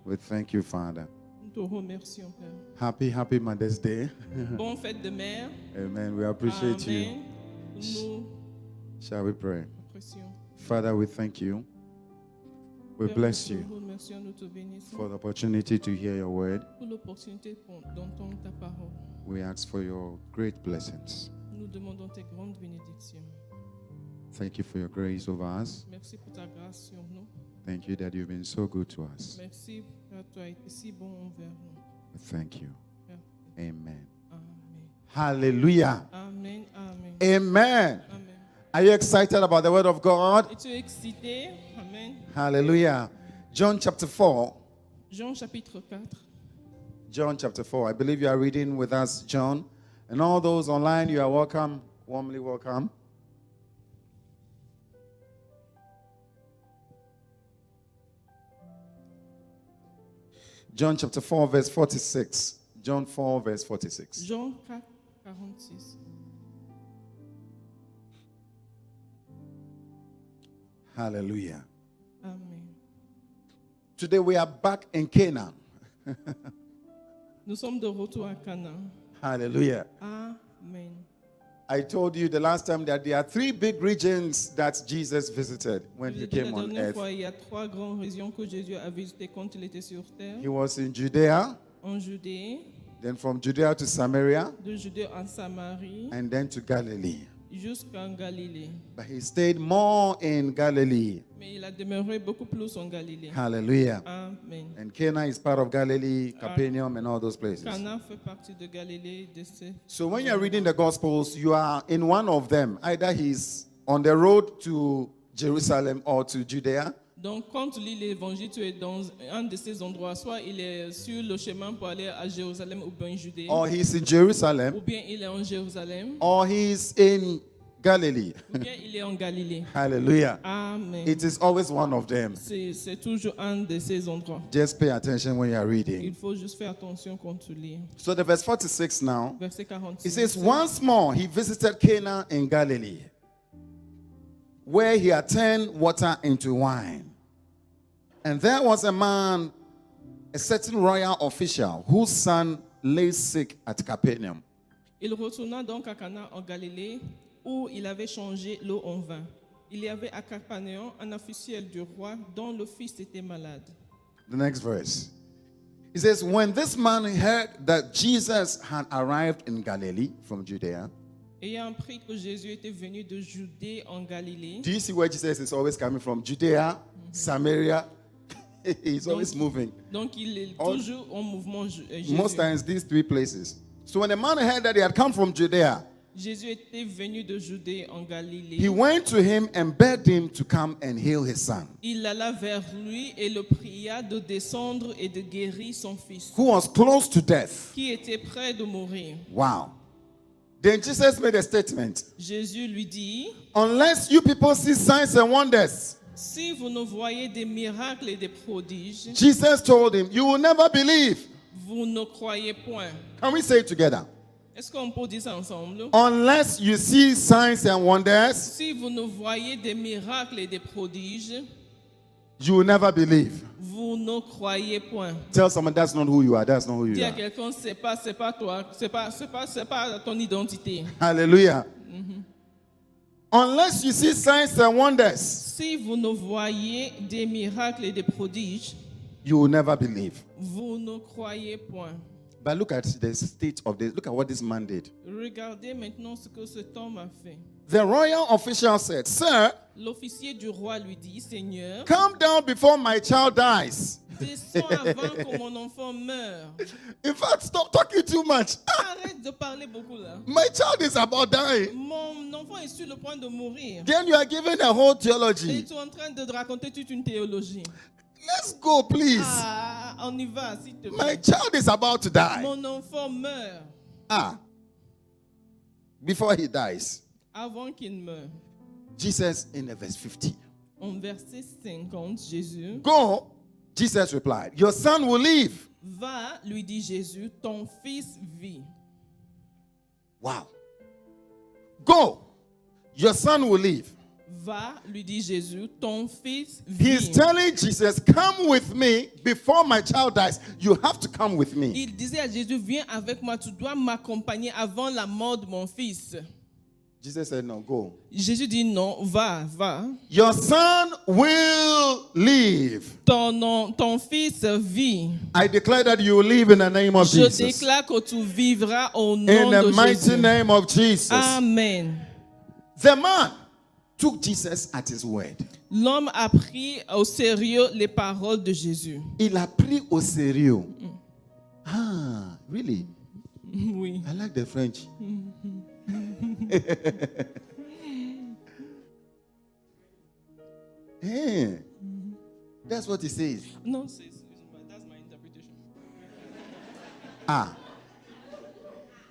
We thank you, Father. Nous te remercions, Père. Happy Mother's Day. Bonne fête de mère. Amen. We appreciate you. Amen. Nous Shall we pray? apprécions. Father, we thank you. We Père, bless nous you te remercions, nous te bénissons for the opportunity to hear your word. pour l'opportunité d'entendre ta parole. We ask for your great blessings. Nous demandons tes grandes bénédictions. Thank you for your grace over us. Merci pour ta grâce sur nous. Thank you that you've been so good to us. Merci, Père, tu as été si bon envers nous. Thank you. Père. Amen. Amen. Hallelujah. Amen. Amen. Amen. Amen. Are you excited about the word of God? Es-tu excité? Amen. Hallelujah. John chapter 4. Jean chapitre 4. John chapter 4. I believe you are reading with us, John. And all those online, you are welcome, warmly welcome. John chapter 4, verse 46. John 4, verse 46. Jean 4, 46. Hallelujah. Amen. Today we are back in Canaan. Nous sommes de retour à Canaan. Hallelujah. Amen. I told you the last time that there are three big regions that Jesus visited when Je he vous ai dit came la on dernière earth. fois, il y a 3 grandes régions que Jésus a visitées quand il était sur terre. He was in Judea, En Judée, then from Judea to Samaria, de Judée en Samarie, and then to Galilee. jusqu'en Galilée. But he stayed more in Galilee. Mais il a demeuré beaucoup plus en Galilée. Hallelujah. Amen. And Cana is part of Galilee, Capernaum, and all those places. Cana fait partie de Galilée, de ces. So when you're reading the Gospels, you are in one of them. Either he's on the road to Jerusalem or to Judea, Donc, quand tu lis l'évangile, tu es dans un de ces endroits. Soit il est sur le chemin pour aller à Jérusalem ou bien en Judée, or he's in Jerusalem, ou bien il est en Jérusalem, or he's in Galilee. ou bien il est en Galilée. Hallelujah. Amen. It is always one of them. C'est toujours un de ces endroits. Just pay attention when you are Il reading. faut juste faire attention quand tu lis. So the verse 46 now, Verset 46. it says, once more he visited Cana in Galilee, where he had turned water into wine. And there was a man, a certain royal official, whose son lay sick at Capernaum. Il retourna donc à Cana en Galilée, où il avait changé l'eau en vin. Il y avait à Capernaum un officiel du roi dont le fils était malade. The next verse. It says, when this man heard that Jesus had arrived in Galilee from Judea. Ayant appris que Jésus était venu de Judée en Galilée. Do you see where Jesus is always coming from? Judea, Samaria. He's always moving. Donc il est toujours en mouvement. Jésus. Most times these three places. So when the man heard that he had come from Judea, Jésus était venu de Judée en Galilée. he went to him and begged him to come and heal his son, Il alla vers lui et le pria de descendre et de guérir son fils, who was close to death. qui était près de mourir. Wow. Then Jesus made a statement. Jésus lui dit, Unless you people see signs and wonders, si vous ne voyez des miracles et des prodiges, Jesus told him, you will never believe. vous ne croyez point. Can we say it together? Est-ce qu'on peut dire ça ensemble? Unless you see signs and wonders, Si vous ne voyez des miracles et des prodiges, you will never believe. vous ne croyez point. Tell someone that's not who you are. That's not who you Dis à are. quelqu'un, c'est pas toi, c'est pas ton identité. Hallelujah. Unless you see signs and wonders, Si vous ne voyez des miracles et des prodiges, you will never believe. vous ne croyez point. But look at the state of this. Look at what this man did. Regardez maintenant ce que cet homme a fait. The royal official said, Sir, L'officier du roi lui dit, Seigneur, come down before my child dies. descends avant que mon enfant meure. In fact, stop talking too much. Arrête de parler beaucoup là. My child is about dying. Mon enfant est sur le point de mourir. Then you are giving a whole Et theology. tu es en train de raconter toute une théologie. Let's go, please. Ah, on y va, s'il te My plaît. child is about to die. Mon enfant meurt Before he dies. avant qu'il meure. Jesus in the verse 50. En verset 50, Jésus, Go, Jesus replied, your son will live. va, lui dit Jésus, ton fils vit. Wow. Go, your son will live. Va, lui dit Jésus, ton fils He's vit. telling Jesus, come with me before my child dies. You have to come with me. Il disait à Jésus, viens avec moi, tu dois m'accompagner avant la mort de mon fils. Jesus said, no, go. Jésus dit non, va, va. Your son will live. Ton fils vit. I declare that you will live in the name of Je Jesus. déclare que tu vivras au nom In the de mighty Jésus. name of Jesus. Amen. The man took Jesus at his word. L'homme a pris au sérieux les paroles de Jésus. Il a pris au sérieux. Ah, really? Oui. I like the French. Hey, that's what he says. Non, that's my interpretation. Ah.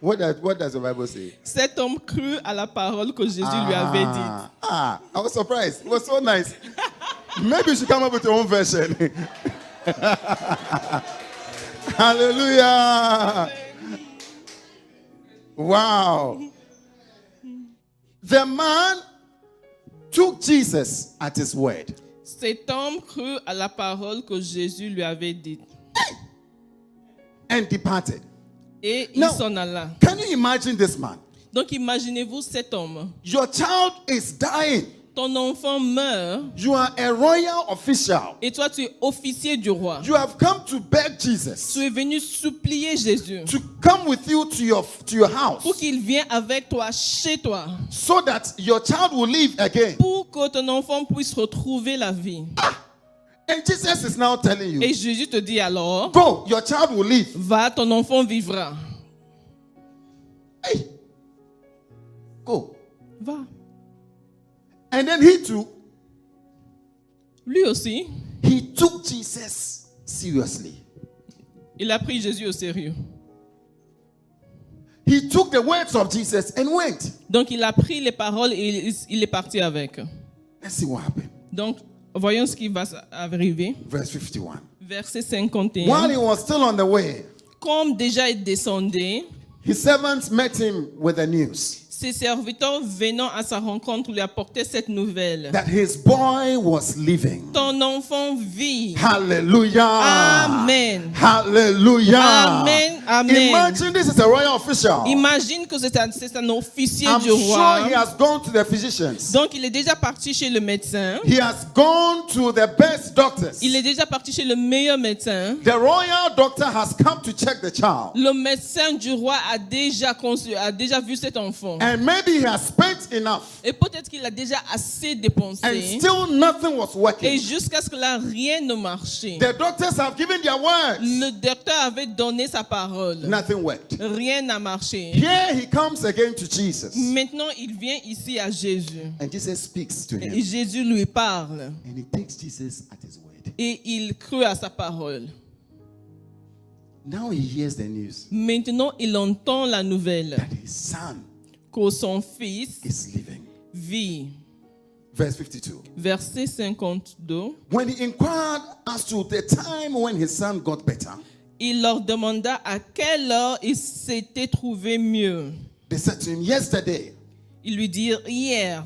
What does the Bible say? Cet homme crut à la parole que Jésus lui avait dite. I was surprised. It was so nice. Maybe you should come up with your own version. Hallelujah. Wow. The man took Jesus at his word. Cet homme crut à la parole que Jésus lui avait dite. And departed. Et il Now, s'en alla. can you imagine this man? Donc imaginez-vous cet homme. Your child is dying. Ton enfant meurt You are a royal official. et toi tu es officier du roi. You have come to beg Jesus Tu es venu supplier Jésus to come with you to your house pour qu'il vienne avec toi chez toi, so that your child will live again. pour que ton enfant puisse retrouver la vie. And Jesus is now telling you, Et Jésus te dit alors, go, your child will live. va, ton enfant vivra. Hey, go. Va. And then he too, Lui aussi, he took Jesus seriously. il a pris Jésus au sérieux. He took the words of Jesus and went. Donc il a pris les paroles et il est parti avec. Let's see what happened. Donc voyons ce qui va arriver. Verse 51. Verset While 51. he was still on the way, Comme déjà il descendait, his servants met him with the news ses serviteurs venant à sa rencontre lui apportaient cette nouvelle. that his boy was living. Ton enfant vit. Hallelujah. Amen. Hallelujah. Amen. Amen. Imagine this is a royal official. Imagine que c'est un officier I'm du sure roi. he has gone to the physicians. Donc il est déjà parti chez le médecin. He has gone to the best doctors. Il est déjà parti chez le meilleur médecin. The royal doctor has come to check the child. Le médecin du roi a déjà vu cet enfant. And maybe he has spent enough. Et peut-être qu'il a déjà assez And dépensé. still nothing was Et working. jusqu'à ce que là, rien ne marchait. The doctors have given their words. Le docteur avait donné sa parole. Nothing worked. Rien n'a marché. Here he comes again to Jesus. Maintenant, il vient ici à Jésus. And Jesus speaks to Et him. Jésus lui parle. And he takes Jesus at his word. Et il crut à sa parole. Now he hears the news Maintenant, il entend la nouvelle that his son que son fils is living. vit. Verse 52. Verset 52. When he inquired as to the time when his son got better, Il leur demanda à quelle heure il s'était trouvé mieux. they said to him, yesterday Ils lui dirent hier,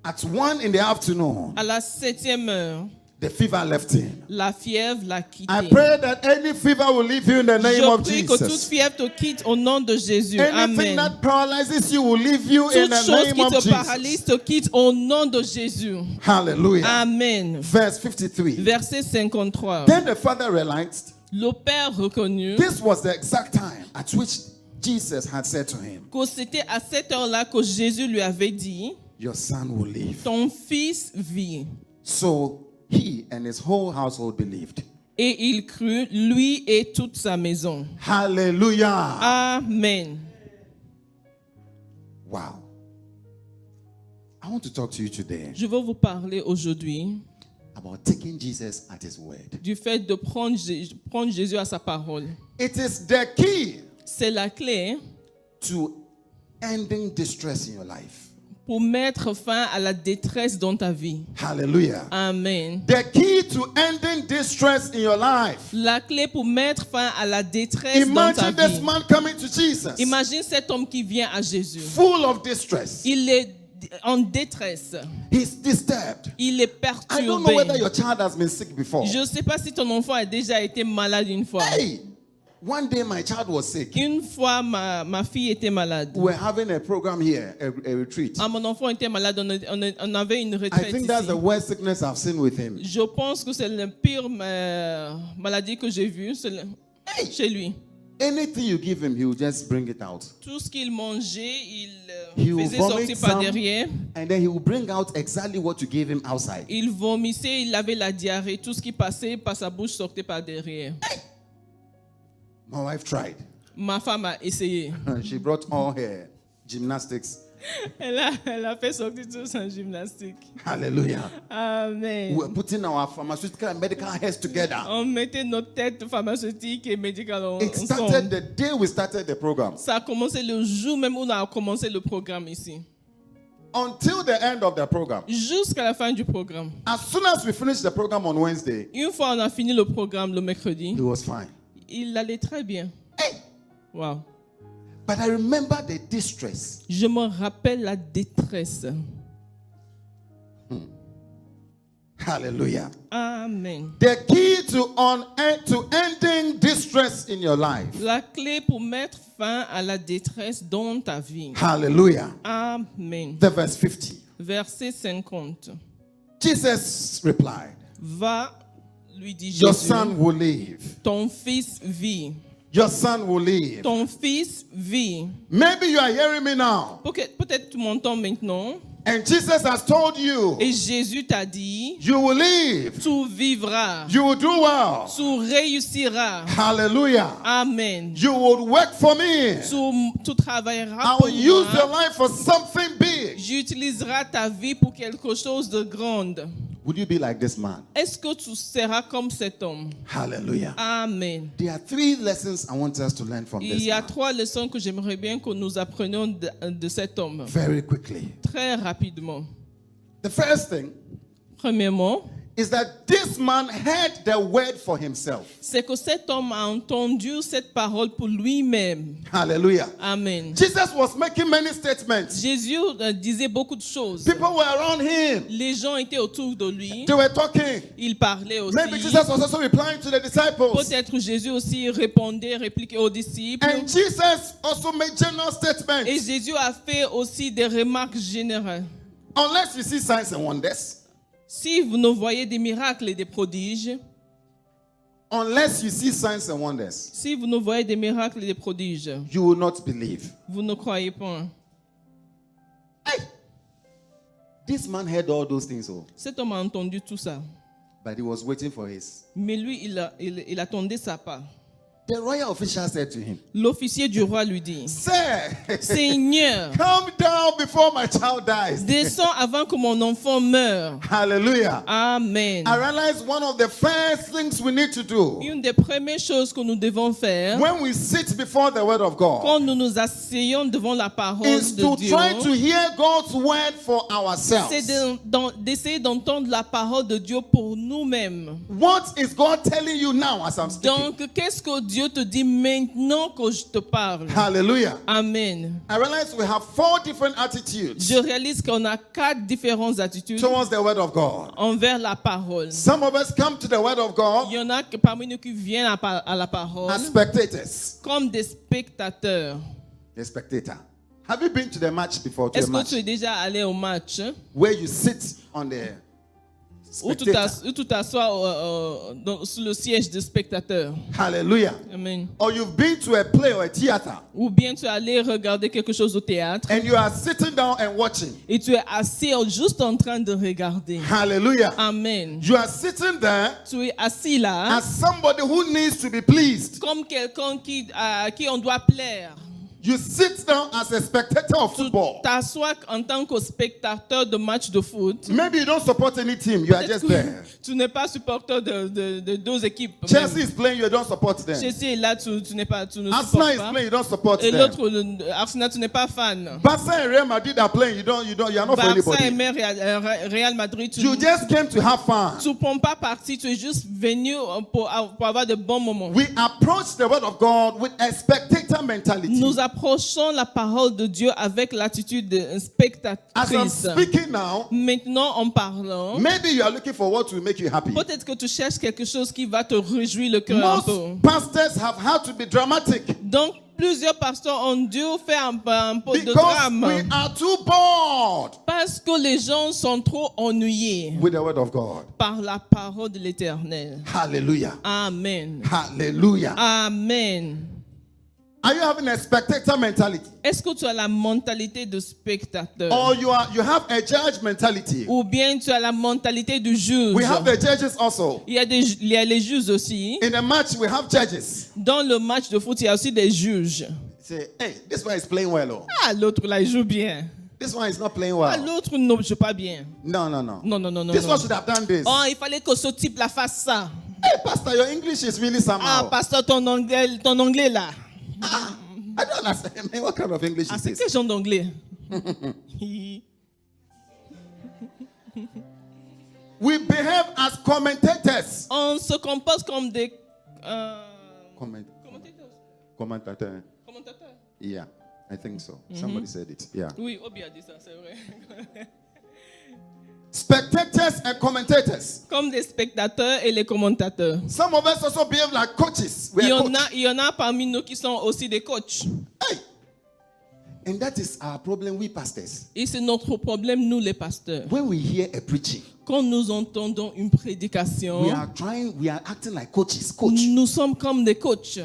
at 1 in the afternoon, à la 7e heure, the fever left him. la fièvre l'a quitté. I pray that any fever will leave you in the name Je of prie que toute Jesus. fièvre te quitte au nom de Jésus. Anything Amen. that paralyzes you will leave you in Toute the chose name qui of te Jesus. paralyse te quitte au nom de Jésus. Hallelujah. Amen. Verse 53. Verset 53. Then the father realized Le père reconnut this was the exact time at which Jesus had said to him, que c'était à cette heure-là que Jésus lui avait dit, your son will live. ton fils vit. So he and his whole household believed. Et il crut, lui et toute sa maison. Hallelujah. Amen. Wow. I want to talk to you today Je veux vous parler aujourd'hui about taking Jesus at his word. du fait de prendre Jésus à sa parole. It is the key C'est la clé to ending distress in your life. pour mettre fin à la détresse dans ta vie. Hallelujah. Amen. The key to ending distress in your life. La clé pour mettre fin à la détresse dans ta Imagine this vie. man coming to Jesus, Imagine cet homme qui vient à Jésus. full of distress. Il est en détresse. He's disturbed. Il est I don't know whether perturbé. your child has been sick before. Je ne sais pas si ton enfant a déjà été malade une fois. Hey, one day my child was sick. Une fois, ma fille était malade. We were having a program here, a retreat. Ah, mon enfant était malade, on avait une I retraite think that's ici. the worst sickness I've seen with him. Je pense que c'est la pire maladie que j'ai vue chez lui. Anything you give him, he will just bring it out. Tout ce qu'il mangeait, il He will faisait vomit sortir par some, derrière. and then he will bring out exactly what you gave him outside. Il vomissait, il avait la diarrhée. Tout ce qui passait par sa bouche sortait par derrière. My wife tried. Ma femme a essayé. She brought all her gymnastics. Elle a fait sortir tout son gymnastique. Hallelujah. Amen. We were putting our pharmaceutical and medical heads together. On mettait nos têtes pharmaceutiques et médicales It started ensemble. the day we started the program. Ça a commencé le jour même où on a commencé le programme ici. Until the end of the program. Jusqu'à la fin du programme. As soon as we finished the program on Wednesday, Une fois on a fini le programme le mercredi, he was fine. il allait très bien. Hey! Wow. But I remember the distress. Je me rappelle la détresse. Hallelujah. Amen. The key to ending distress in your life. La clé pour mettre fin à la détresse dans ta vie. Hallelujah. Amen. The verse 50. Verset 50. Jesus replied, Va, lui dit your Jésus, son will live. ton fils vit. Your son will live. Ton fils vit. Maybe you are hearing me now. Peut-être tu m'entends maintenant. And Jesus has told you, Et Jésus t'a dit, you will live. tu vivras, You will do well. tu réussiras. Hallelujah. Amen. You will work for me. Tu travailleras I pour will use your moi. life for something big. J'utiliserai ta vie pour quelque chose de grand. Would you be like this man? Est-ce que tu seras comme cet homme? Hallelujah. Amen. There are 3 lessons I want us to learn from Il this y a man. 3 leçons que j'aimerais bien que nous apprenions de cet homme. Very quickly. Très rapidement. The first thing Premièrement, is that this man heard the word for himself. c'est que cet homme a entendu cette parole pour lui-même. Hallelujah. Amen. Jesus was making many statements. Jésus disait beaucoup de choses. People were around him. Les gens étaient autour de lui. They were talking. Il parlait aussi. Maybe Jesus was also replying to the disciples. Peut-être Jésus aussi répondait, répliquait aux disciples. And Jesus also made general Et statements. Jésus a fait aussi des remarques générales. Unless you see signs and wonders, Si vous ne voyez des miracles et des prodiges, unless you see signs and wonders, si vous ne voyez des miracles et des prodiges, you will not believe. vous ne croyez pas. Hey! This man heard all those things, oh, Cet homme a entendu tout ça. but he was waiting for his. Mais lui, il attendait sa part. The royal official said to him, L'officier du roi lui dit, Sir, Seigneur, come down before my child dies. descends avant que mon enfant meure. Hallelujah. Amen. I realize one of the first things we need to do Une des premières choses que nous devons faire when we sit before the word of God quand nous nous asseyons devant la parole is de to Dieu, try to hear God's word for c'est ourselves. d'essayer d'entendre la parole de Dieu pour nous-mêmes. What is God telling you now as I'm speaking? Donc, qu'est-ce que Dieu te dit maintenant que je te parle? Hallelujah. Amen. I realize we have 4 different attitudes Je réalise qu'on a 4 différentes attitudes towards the word of God. envers la parole. Some of us come to the word of God Il y en a que parmi nous qui viennent à la parole as spectators. comme des spectateurs. A spectator. Have you been to the match before? To Est-ce a que match tu es déjà allé au match where you sit on the où tu spectator. t'assois sur le siège de spectateur? Hallelujah. Amen. Or you've been to a play or a theater Ou bien tu es allé regarder quelque chose au théâtre and you are sitting down and watching. et tu es assis juste en train de regarder. Hallelujah. Amen. You are sitting there Tu es assis là as somebody who needs to be pleased. comme quelqu'un à qui on doit plaire. You sit down as a spectator of Tu football. t'assois en tant que spectateur de match de foot. Maybe you don't support any team, you are just there. Tu n'es pas supporter de 2 équipes. Chelsea is playing, you don't support them. Chelsea est là, tu ne Arsenal supportes is pas. playing, you don't support Et them. l'autre, Arsenal, tu n'es pas fan. Barca and Real Madrid are playing, you are not for Barça et anybody. Real Madrid, tu You just came to have fun. ne prends pas parti, tu es juste venu pour avoir de bons moments. We approach the word of God with a spectator mentality. Nous approchons la parole de Dieu avec l'attitude de As I'm spectatrice. speaking now, Maintenant, en parlant, maybe you are looking for what will make you happy. peut-être que tu cherches quelque chose qui va te réjouir le cœur un peu. Most pastors have had to be dramatic Donc, plusieurs pasteurs ont dû faire un peu de because drame we are too bored parce que les gens sont trop ennuyés with the word of God. par la parole de l'Éternel. Hallelujah. Amen. Hallelujah. Amen. Are you having a spectator mentality? Est-ce que tu as la mentalité de spectateur? Or you have a judge mentality? Ou bien tu as la mentalité du juge? We have the judges also. Il y a les juges aussi. In a match, we have judges. Dans le match de foot, il y a aussi des juges. Say, hey, this one is playing well. Oh. Ah, l'autre là, il joue bien. This one is not playing Ah, well. l'autre ne joue pas bien. No. Non. This non. one should have done this. Oh, il fallait que ce type-là fasse ça. Hey, Pastor, your English is really Ah, somehow. pasteur, ton anglais là. I don't understand. Man, what kind of English Ah, is c'est this? quel genre d'anglais? We behave as commentators. On se compose comme des Commentator. commentateurs. Yeah, I think so. Somebody said it. Yeah. Oui, Obi a dit ça, c'est vrai. Spectators and commentators. Comme des spectateurs et les commentateurs. Some of us also behave like coaches. We are coaches. Il y en a parmi nous qui sont aussi des coachs. Hey. And that is our problem, we pastors. Et c'est notre problème, nous les pasteurs. When we hear a preaching, Quand nous entendons une prédication, we are acting like coaches. Coach. nous sommes comme des coachs.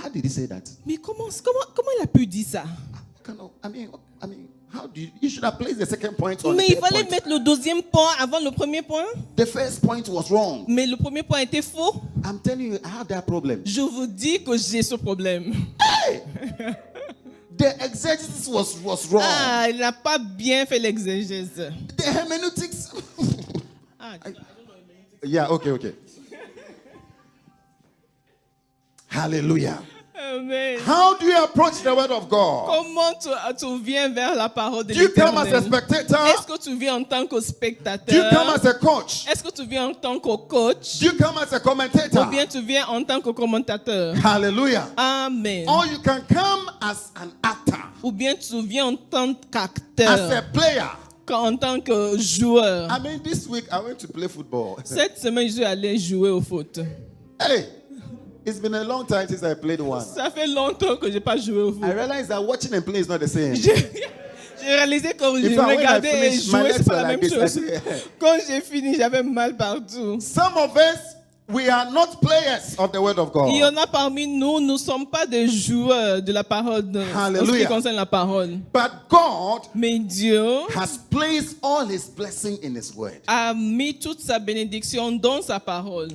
How did he say that? Mais comment il a pu dire ça? I mean, how do you should have placed the second point on Mais the il third fallait point. mettre le deuxième point avant le premier point. The first point was wrong. Mais le premier point était faux. I'm telling you, I have that problem. Je vous dis que j'ai ce problème. The exegesis was wrong. Ah, il n'a pas bien fait l'exégèse. The hermeneutics. Ah, Yeah, okay. Hallelujah. Amen. How do you approach the word of God? Comment tu viens vers la parole de Do you come as a l'Éternel? spectator? Est-ce que tu viens en tant que Do you come spectateur? as a coach? Est-ce que tu viens en tant que coach? Do you come as a commentator? Ou bien tu viens en tant que commentateur? Hallelujah. Amen. Or you can come as an actor, Ou bien tu viens en tant as qu'acteur, a player. en tant que joueur. I mean, this week I went to play football. Cette semaine, je suis allé jouer au foot. Hey, it's been a long time since I played one. Ça fait longtemps que je n'ai pas joué au foot. I realized that watching and playing is not the same. J'ai réalisé quand In je fact, when I regardais et finished, my jouais, legs c'est pas were la like même this. chose. Quand j'ai fini, j'avais mal partout. Some of us, we are not players of the word of Il y en God. a parmi nous, nous ne sommes pas des joueurs de la parole, en ce qui Hallelujah. concerne la parole. But God Mais Dieu has placed all his blessing in his word. a mis toute sa bénédiction dans sa parole.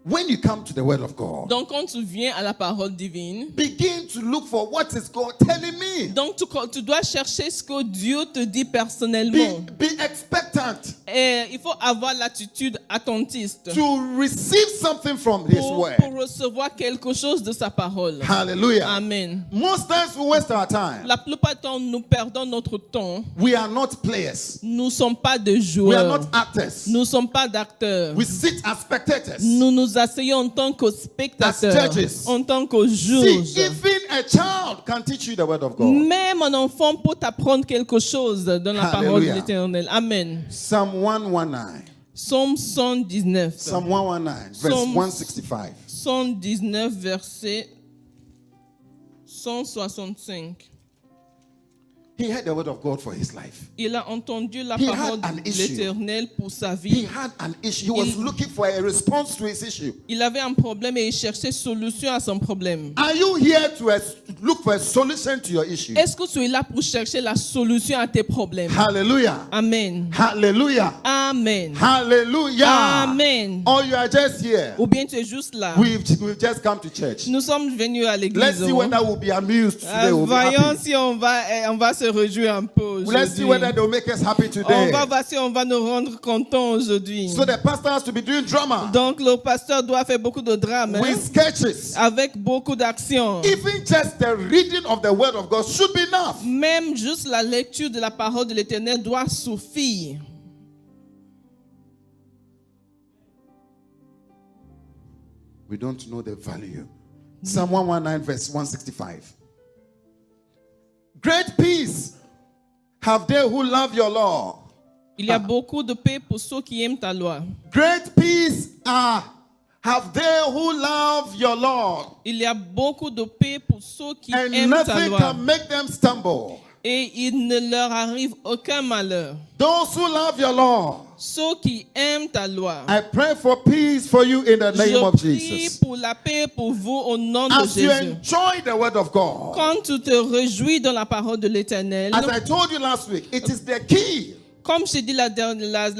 When you come to the word of God, Donc quand tu viens à la parole divine, begin to look for what is God telling me. donc tu dois chercher ce que Dieu te dit personnellement. Be expectant Et il faut avoir l'attitude attentiste to receive something from his word. pour recevoir quelque chose de sa parole. Hallelujah. Amen. Most times we waste our time. La plupart du temps, nous perdons notre temps. We are not players. Nous ne sommes pas des We are joueurs. not actors. Nous ne sommes pas d'acteurs. We sit as spectators. Nous nous asseyons en tant que spectateurs, As judges. en tant que See, juges. even a child can teach you the word of God. Même un enfant peut apprendre quelque chose dans la parole de Hallelujah. l'Éternel. Amen. Psalm 119. Psaume 119. Psalm 119, verse Psalm- 165. 119, verset 165. He heard the word of God for his life. Il a entendu la He parole had an de issue. l'Éternel pour sa He vie. had an issue. He was looking for a response to his issue. Il avait un problème et il cherchait solution à son problème. Are you here to look for a solution to your issue? Est-ce que tu es là pour chercher la solution à tes problèmes? Hallelujah. Amen. Hallelujah. Amen. Hallelujah. Amen. Or you are just here. Ou bien tu es juste là. We've just come to church. Nous sommes venus à Let's l'église. see whether we'll be amused today. We'll be Voyons happy. si on va se réjouir un peu Let's see aujourd'hui. whether they'll make us happy On today. va voir si on va nous rendre contents aujourd'hui. So the pastor has to be doing drama Donc le pasteur doit faire beaucoup de drame, hein, with sketches. avec beaucoup d'action. Even just the reading of the word of God should be enough. Même juste la lecture de la parole de l'Éternel doit suffire. We don't know the value. Psalm 119, verse 165. Great peace have they who love your law. Il y a beaucoup de paix pour ceux qui aiment ta loi. Great peace have they who love your law. Il y a beaucoup de paix pour ceux qui And aiment ta nothing loi. can make them stumble. Et il ne leur arrive aucun malheur. Those who love your law. Ceux qui aiment ta loi. I pray for peace for you in the name of Je prie Jesus. pour la paix pour vous au nom de As you Jésus. enjoy the word of God, Quand tu te réjouis dans la parole de l'Éternel, as I told you last week, it is the key. comme je t'ai dit la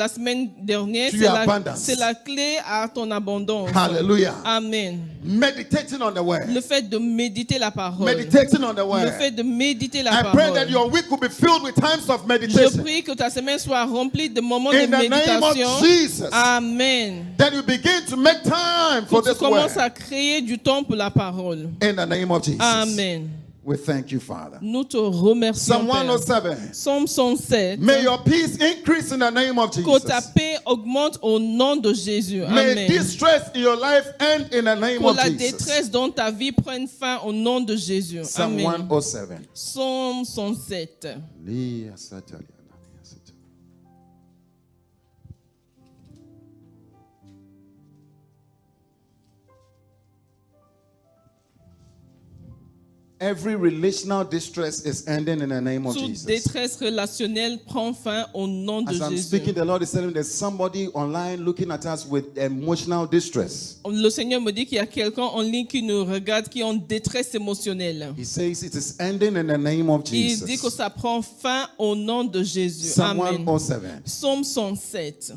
semaine dernière, To your abundance. c'est la clé à ton abondance. Hallelujah. Amen. Meditating on the word. Le fait de méditer la parole. Meditating on the Le word. fait de méditer la I pray that parole. your week will be filled with times of Je meditation. prie que ta semaine soit remplie de moments In de the name of méditation. Jesus. Amen. That you begin to make time for Que tu this word. commences à créer du temps pour la parole. In the name of Jesus. Amen. We thank you, Father. Nous te remercions, Psalm Père. 107. Psaume 107. May your peace increase in the name of Que ta Jesus. paix augmente au nom de Jésus. May Amen. distress in your life end in the name Que of la Jesus. détresse dans ta vie prenne fin au nom de Jésus. Psalm Amen. 107. Psaume 107. Every relational distress is ending in the name of Toute Jesus. détresse relationnelle prend fin au nom de As I'm Jésus. speaking, the Lord is telling me there's somebody online looking at us with emotional distress. Le Seigneur me dit qu'il y a quelqu'un en ligne qui nous regarde, qui est en détresse émotionnelle. He says it is ending in the name of Il dit que Jesus. ça prend fin au nom de Jésus. Psalm Amen. 107. Psaume 107.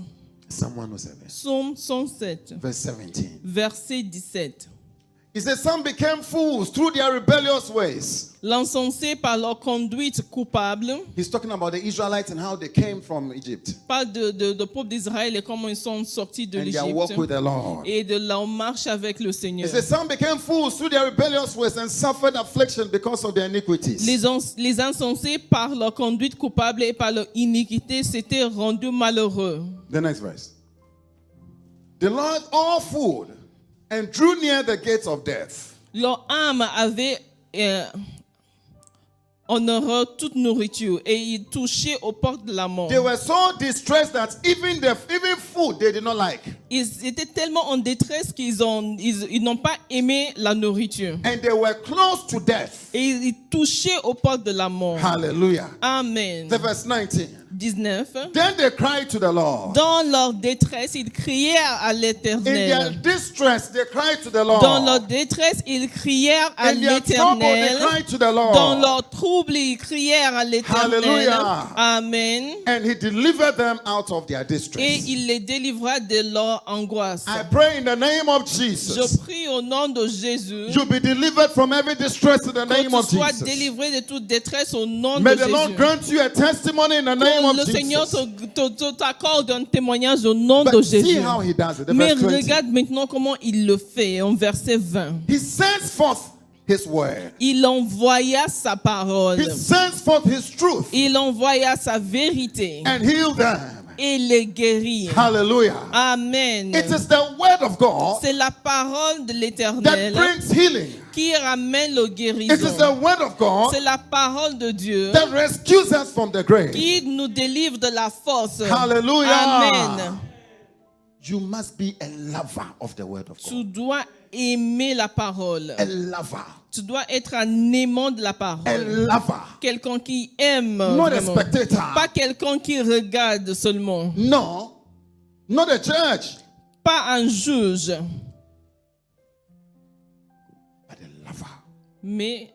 Psalm 107. Psaume 107. Verse 17. Verset 17. He says, some became fools through their rebellious ways. L'encensé par leur conduite coupable. He's talking about the Israelites and how they came from Egypt Parle de peuple d'Israël et comment ils sont sortis de and their walk with l'Égypte the Lord. et de leur marche avec le He Seigneur. says, some became fools through their rebellious ways and suffered affliction because of their iniquities. Les insensés, par leur conduite coupable et par leur iniquité, s'étaient rendus malheureux. The next verse. The Lord all food and drew near the gates of death. Leur âme avait en horreur toute nourriture et ils touchaient aux portes de la mort. They were so distressed that even food they did not like. Ils étaient tellement en détresse qu'ils n'ont pas aimé la nourriture. And they were close to death. Et ils touchaient aux portes de la mort. Hallelujah. Amen. The verse 19. 19. Then they cried to the Lord. Dans leur détresse, ils crièrent à In their l'Éternel. distress, they cried to the Lord. Dans leur détresse, ils crièrent à In their trouble, they l'Éternel. cried to the Lord. Dans leur trouble, ils crièrent à l'Éternel. Hallelujah. Amen. And he delivered them out of their Et distress. il les délivra de leur angoisse. I pray in the name of Je Jesus, prie au nom de Jésus you'll be delivered from every distress in the que name of tu sois Jesus. délivré de toute détresse au nom May de the Lord Jésus. grant you a testimony in the name Que of le Seigneur Jesus. t'accorde un témoignage au nom de But see Jésus. how he does it. The Mais verse 20. regarde maintenant comment il le fait en verset 20. He sends forth his word. Il envoya sa parole. He sends forth his truth Il envoya sa vérité and healed them. et les guérit. Hallelujah. Amen. It is the word of God C'est la parole de that l'Éternel brings healing. qui ramène le It is guérison. the word of God C'est la parole de Dieu that rescues us from the grave. qui nous délivre de la force. Hallelujah. Amen. You must be a lover of the word of Tu God. dois aimer la parole. A lover. Tu dois être un aimant de la A parole. lover. Quelqu'un qui aime. Not a Vraiment. spectator. Pas quelqu'un qui regarde seulement. No. Not a judge. Pas un juge. But a lover. Mais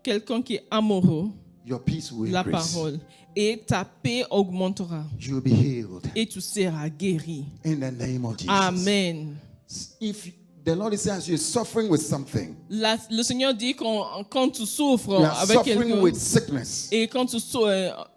quelqu'un qui est amoureux Your peace will de la increase. parole. Et ta paix augmentera. You will be healed. Et tu seras guéri. In the name of Jesus. Amen. If the Lord is saying you're suffering with something, Le Seigneur dit quand tu souffres you are avec suffering quelqu'un with sickness, et quand tu souffres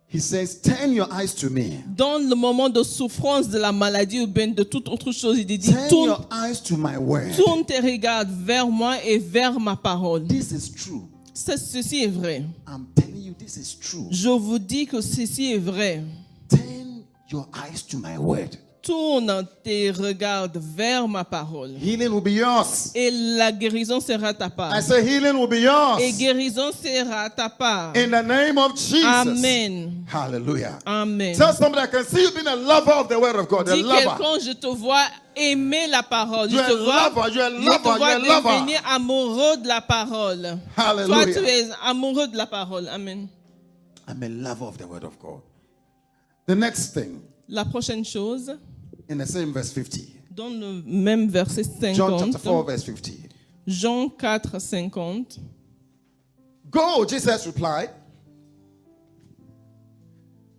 He says, turn your eyes to me. dans le moment de souffrance de la maladie ou bien de toute autre chose, il dit Turn tourne, your eyes to my word. tourne tes regards vers moi et vers ma parole. This is true. Ceci est vrai. I'm telling you, this is true. Je vous dis que ceci est vrai. Turn your eyes to my word. tourne tes regards vers ma parole. Healing will be yours. Et la guérison sera ta part. I say healing will be yours. Et guérison sera ta part. In the name of Jesus. Amen. Hallelujah. Amen. Tell somebody, I can see you being a lover of the word of God. A Dis lover. quelqu'un, je te vois aimer la parole. Je You're te a vois, lover. You're a je te lover. vois You're a lover. devenir amoureux de la parole. Hallelujah. Toi, tu es amoureux de la parole. Amen. I'm a lover of the word of God. The next thing, La prochaine chose, in the same verse 50. dans le même verset John chapter 50, 4, verse 50. Jean 4, 50. Go, Jesus replied.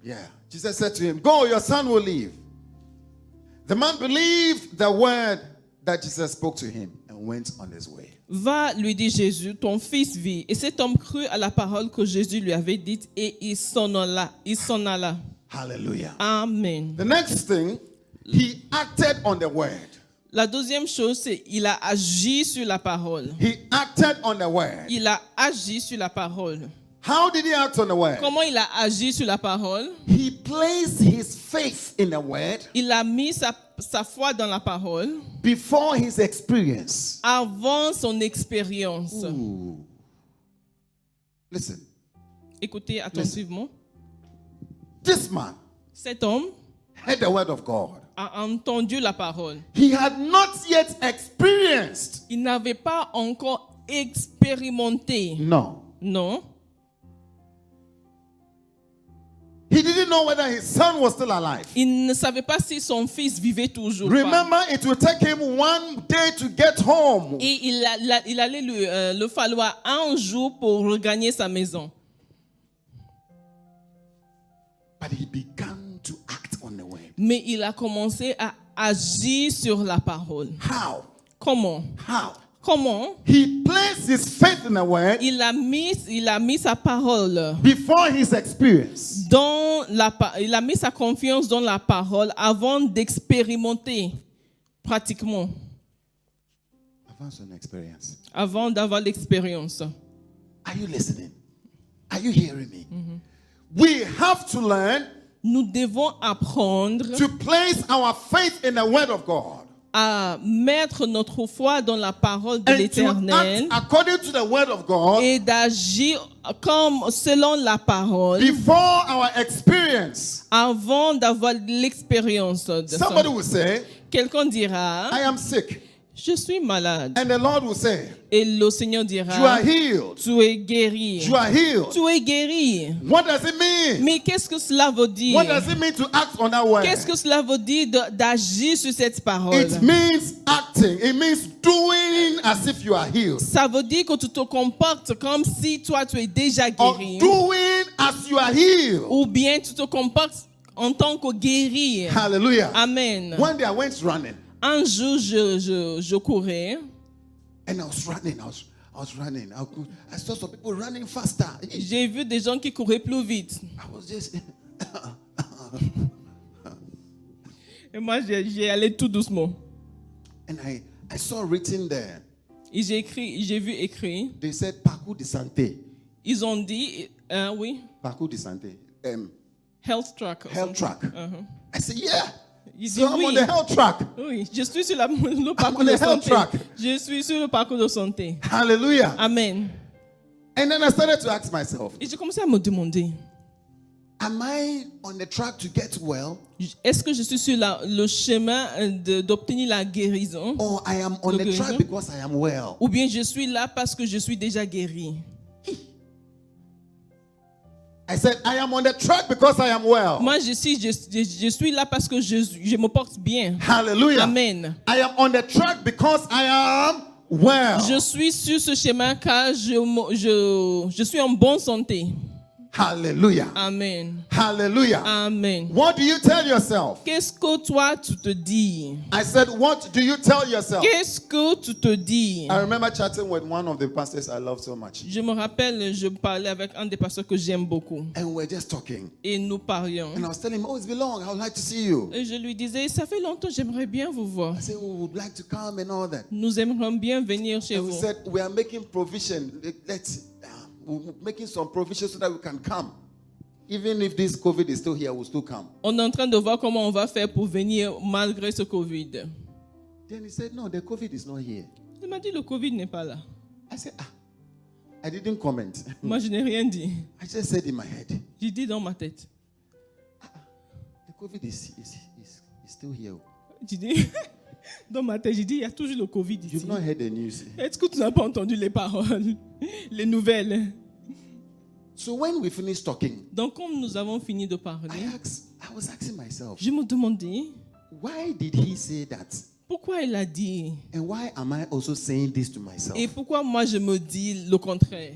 Yeah. Jesus said to him, go, your son will live. The man believed the word that Jesus spoke to him and went on his way. Va, lui dit Jésus, ton fils vit. Et cet homme crut à la parole que Jésus lui avait dite et il s'en alla. Il s'en alla. Hallelujah. Amen. The next thing, he acted on the word. La deuxième chose, c'est il a agi sur la parole. He acted on the word. Il a agi sur la parole. How did he act on the word? Comment il a agi sur la parole? He placed his faith in the word Il a mis sa foi dans la parole before his experience. avant son expérience. Ooh. Listen, Écoutez attentivement. this man Cet homme heard the word of God. a entendu la parole. He had not yet experienced. Il n'avait pas encore expérimenté. No. Non. He didn't know whether his son was still alive. Il ne savait pas si son fils vivait toujours. Pas. Remember, it will take him one day to get home. Et il allait le falloir un jour pour regagner sa maison. But he began to act on the word. Mais il a commencé à agir sur la parole. How? Comment? How? Comment? He placed his faith in the word Il a mis sa parole before his experience. il a mis sa confiance dans la parole avant d'expérimenter pratiquement, Avant son experience. avant d'avoir l'expérience. Are you listening? Are you hearing me? We have to learn Nous devons apprendre to place our faith in the word of God à mettre notre foi dans la parole de and to l'Éternel act according to the word of God et d'agir comme selon la parole before our experience. avant d'avoir l'expérience de ça. Somebody will say, Quelqu'un dira, I am sick. je suis malade. And the Lord will say, Et le Seigneur you are dira, healed. tu es guéri. You are healed. Tu es guéri. What does it mean? Mais qu'est-ce que cela veut dire? What does it mean to act on that word? Qu'est-ce que cela veut dire d'agir sur cette parole? It means acting. It means doing as if you are healed. Ça veut dire que tu te comportes comme si toi tu es déjà Or guéri. doing as you are healed. Ou bien tu te comportes en tant que guéri. Hallelujah. Amen. One day I went running. Un jour, je courais And I was running. I saw some people running faster. j'ai vu des gens qui couraient plus vite. I was just Et moi, j'ai allé tout doucement. and I saw written there. Et j'ai vu écrit, They said parcours de santé. ils ont dit, oui, Parcours de santé. health track. Health track. I said, yeah. Il dit So I'm oui. on the health track. Oui, je suis sur le parcours on de the health santé. track. Je suis sur le parcours de santé. Hallelujah. Amen. And then I started to ask myself, Et j'ai commencé à me demander, am I on the track to get well? est-ce que je suis sur le chemin d'obtenir la guérison? Or I am on The the track guérison? because I am well? Ou bien je suis là parce que je suis déjà guéri? I said, I am on the track because I am well. Moi, je suis là parce que je me porte bien. Hallelujah. Amen. I am on the track because I am well. Je suis sur ce chemin car je suis en bonne santé. Hallelujah. Amen. Hallelujah. Amen. What do you tell yourself? Qu'est-ce que toi, tu te dis? I said, what do you tell yourself? Qu'est-ce que tu te dis? I remember chatting with one of the pastors I love so much. Je me rappelle, je parlais avec un des pasteurs que j'aime beaucoup. And we're just talking. Et nous parlions. And I was telling him, oh, it's been long. I would like to see you. Et je lui disais, ça fait longtemps, j'aimerais bien vous voir. I said, oh, we would like to come and all that. Nous aimerions bien venir chez And we vous. said, we are making provision. We're making some provision so that we can come. even if this COVID is still here, we'll still come. On est en train de voir comment on va faire pour venir malgré ce Covid. Then he said, no, the COVID is not here. Il m'a dit, le Covid n'est pas là. I said, I didn't comment. Moi, je n'ai rien dit. I just said in my head, J'ai dit dans ma tête. the COVID is still here. J'ai dit, dans ma tête, j'ai dit, il y a toujours le Covid ici. You've not heard the news. Est-ce que tu n'as pas entendu les paroles, les nouvelles? So when we finished talking, Donc, comme nous avons fini de parler, I was asking myself, je me demandais, why did he say that? pourquoi il a dit? And why am I also saying this to myself? Et pourquoi moi, je me dis le contraire?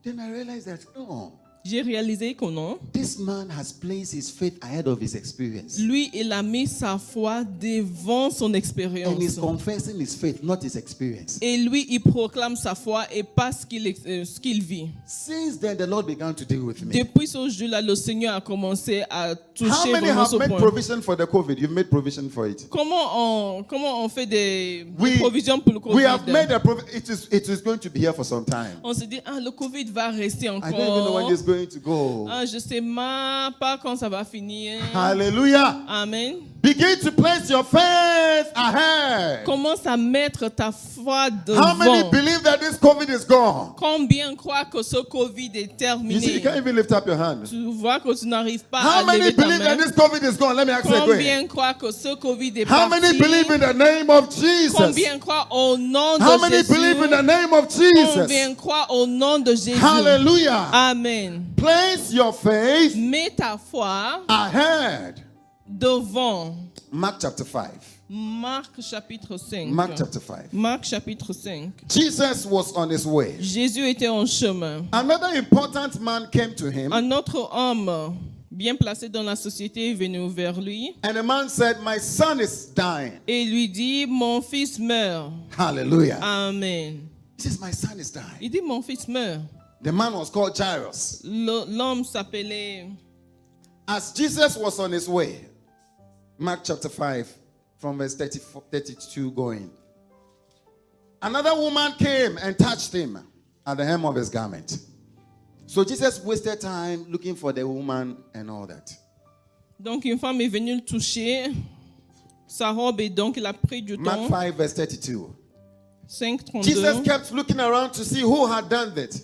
Then I realized that, no, J'ai réalisé que non. this man has placed his faith ahead of his experience. Lui, il a mis sa foi devant son And he's expérience. confessing his faith, not his experience. Et lui, il proclame sa foi et pas ce qu'il vit. Since then, the Lord began to deal with me. Depuis ce jour-là, le Seigneur a commencé à How toucher many vraiment have ce made point. provision for the COVID? You've made provision for it. Comment on fait des We- provisions pour le We have Covid? made a provision. It is going to be here for some time. On se dit, le Covid va rester I don't even know when encore. it's going to go. Je ne sais même pas quand ça va finir. Hallelujah. Amen. Begin to place your faith ahead. Commence à mettre ta foi How many devant. believe that this COVID is gone? Combien croient que ce Covid est You see, you terminé? can't even lift up your hand. Tu vois que tu n'arrives pas How à many lever ta believe that main. this COVID is gone? Let me ask you again. Combien croient que ce Covid est How parti? many believe in the name of Jesus? Combien croient au nom How de many believe in the Jésus? name of Jesus? Combien croient au nom de Jésus? Hallelujah. Amen. Place your faith Mets ta foi ahead. devant. Mark chapter 5. Marc chapitre 5. Mark chapter 5. Marc chapitre 5. Jesus was on his way. Jésus était en chemin. Another important man came to him, Un autre homme bien placé dans la société est venu vers lui and the man said, my son is dying. et lui dit, mon fils meurt. Hallelujah. Amen. He says, my son is dying. Il dit, mon fils meurt. The man was called Jairus. L'homme s'appelait... As Jesus was on his way, Mark chapter 5, from verse 32 going, another woman came and touched him at the hem of his garment. So Jesus wasted time looking for the woman and all that. Donc une femme est venue le toucher, sa robe, et donc il a pris du Mark temps. 5, verse 32. 5:32. Jesus kept looking around to see who had done it.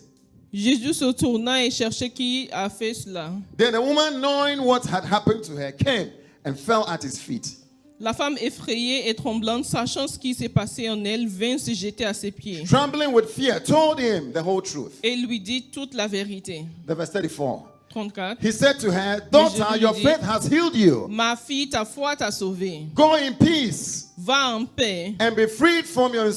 Jésus se tourna et cherchait qui a fait cela. Then the woman, knowing what had happened to her, came and fell at his feet. La femme effrayée et tremblante, sachant ce qui s'est passé en elle, vint se jeter à ses pieds Trembling with fear, told him the whole truth. et lui dit toute la vérité. The verse 34. 34. He said to her, daughter, your faith has healed you. Ma fille, ta foi t'a sauvée. Go in peace Va en paix and be freed from your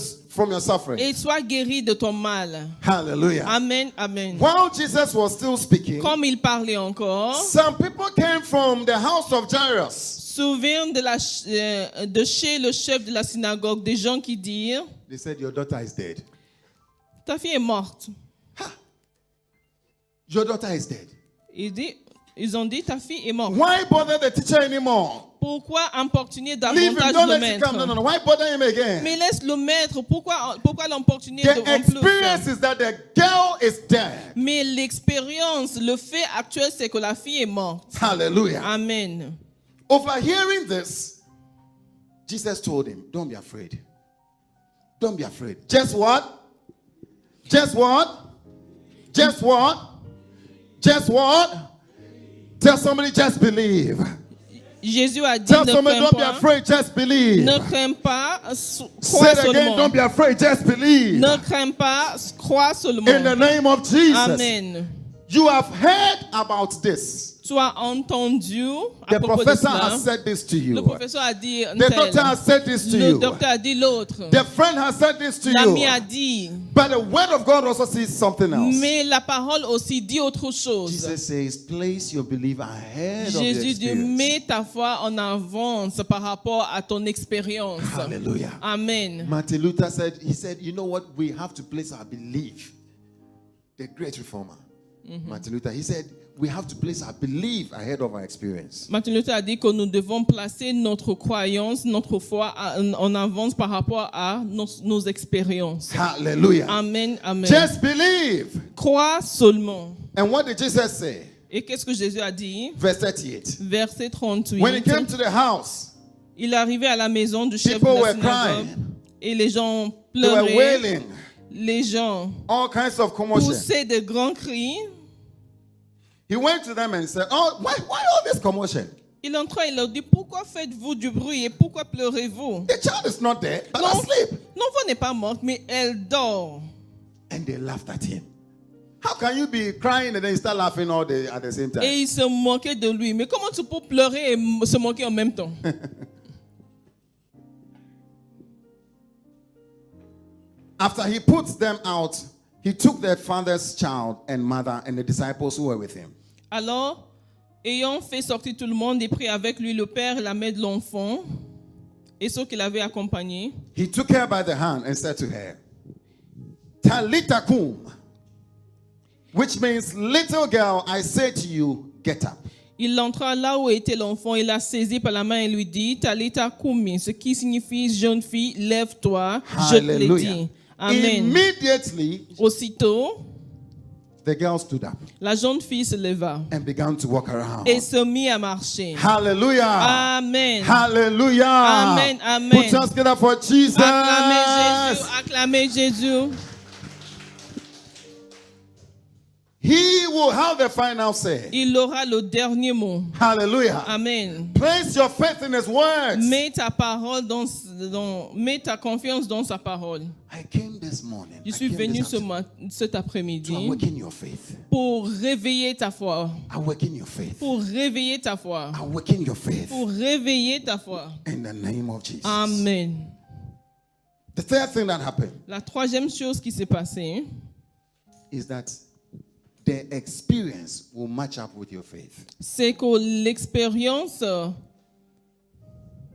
suffering. et sois guérie de ton mal. Hallelujah. Amen, amen. While Jesus was still speaking, Comme il parlait encore, some people came from the house of Jairus. souviens de chez le chef de la synagogue des gens qui dirent, They said, your daughter is dead. ta fille est morte. Your daughter is dead. Ils ont dit, ta fille est morte. Why bother the teacher anymore? Pourquoi importuner Leave him. davantage Don't le let him come. No, maître? no, no. Why bother him again? Mais laisse le maître. Pourquoi l'importuner The devant experience plus? is that the girl is dead. Mais l'expérience, le fait actuel, c'est que la fille est morte. Hallelujah. Amen. Overhearing this, Jesus told him, don't be afraid. Don't be afraid. Just what? Just what? Just what? Just what? Tell somebody, just believe. Jésus a dit, Tell ne somebody, crains don't be pas. afraid, just believe. Ne crains pas, Say crois it again, seulement. don't be afraid, just believe. Ne crains pas, crois seulement. In the name of Jesus. Amen. You have heard about this. Tu as entendu à The propos de professor cela. has said this to Le you. professeur a dit un The tel. doctor has said this to Le you. docteur a dit l'autre. The friend has said this to L'ami you. a dit. But the word of God also says something else. Mais la parole aussi dit autre chose. Jesus says, place your belief ahead of your Jésus dit, experience. mets ta foi en avance par rapport à ton expérience. Hallelujah. Amen. Martin Luther said, you know what? We have to place our belief. The great reformer, Martin Luther, he said, we have to place our belief ahead of our experience. Martin Luther a dit que nous devons placer notre croyance, notre foi en avance par rapport à nos expériences. Hallelujah. Amen, amen. Just believe. Crois seulement. And what did Jesus say? Et qu'est-ce que Jésus a dit? Verse 38. Verset When he 38. came to the house, Il est arrivé à la maison du chef de people la were synagogue crying. et les gens They were pleuraient. wailing. Les gens All kinds of commotion. poussaient de grands cris. He went to them and said, "Oh, why all this commotion? Il entra et leur dit, pourquoi faites-vous du bruit et pourquoi pleurez-vous? The child is not dead, but Non, asleep." l'enfant n'est pas morte, mais elle dort. And they laughed at him. How can you be crying and then you start laughing all day at the same time? Et ils se moquaient de lui. Mais comment tu peux pleurer et se moquer en même temps? After he put them out, he took their father's child and mother and the disciples who were with him. Alors, ayant fait sortir tout le monde et pris avec lui le père et la mère de l'enfant et ceux qui l'avaient accompagné, He took her by the hand and said to her, "Talitha kum," which means, "Little girl, I say to you, get up." il entra là où était l'enfant, il la saisit par la main et lui dit, Talitha kumi, ce qui signifie, jeune fille, lève-toi, je te l'ai Hallelujah. dit. Amen. Immediately, Aussitôt, the girl stood up la jeune fille se leva and began to walk around. et se mit à marcher. Hallelujah. Amen. Hallelujah. Amen, amen. Put your hands together for Jesus. Acclamez Jésus. He will have the final say. Il aura le dernier mot. Hallelujah. Amen. Place your faith in his words. Mets ta parole mets ta confiance dans sa parole. I came this morning. Je suis venu cet to après-midi awaken your faith. pour réveiller ta foi. Awaken your faith. Pour réveiller ta foi. Awaken your faith. Pour réveiller ta foi. In the name of Jesus. Amen. The third thing that happened La troisième chose qui s'est passée, is that the experience will match up with your faith. c'est que l'expérience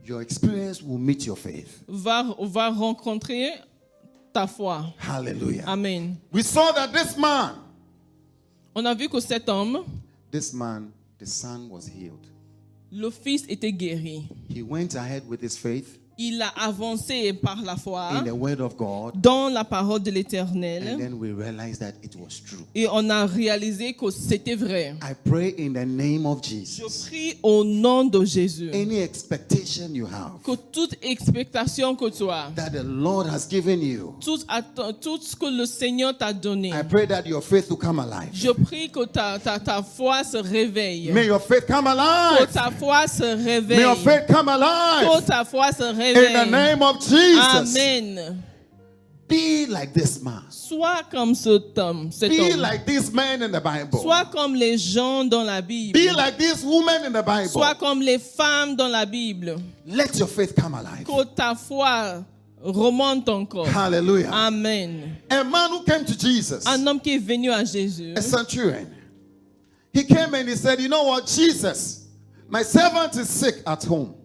Your experience will meet your faith. va rencontrer ta foi. Hallelujah. Amen. We saw that this man, On a vu que cet homme, the son was healed. le fils était guéri. He went ahead with his faith Il a avancé par la foi in the word of God, dans la parole de and l'Éternel then we realized that it was true. et on a réalisé que c'était vrai. I pray in the name of Je Jesus. prie au nom de Jésus Any expectation you have que toute expectation que tu as, that the Lord has given you, tout ce que le Seigneur t'a donné, I pray that your faith will come alive. je prie que ta foi se réveille. May your faith come Que alive. ta foi se May your réveille. faith come Que alive. ta foi se In the réveille. name of Jesus. Amen. Be like this man. Sois comme cet homme. Be like this man in the Bible. Sois comme les gens dans la Bible. Be like this woman in the Sois Bible. comme les femmes dans la Bible. Let your faith come alive. Que ta foi remonte encore. Hallelujah. Amen. A man who came to Jesus, Un homme qui est venu à Jésus. a centurion, he came and he said, "You know what, Jesus, my servant is sick at home.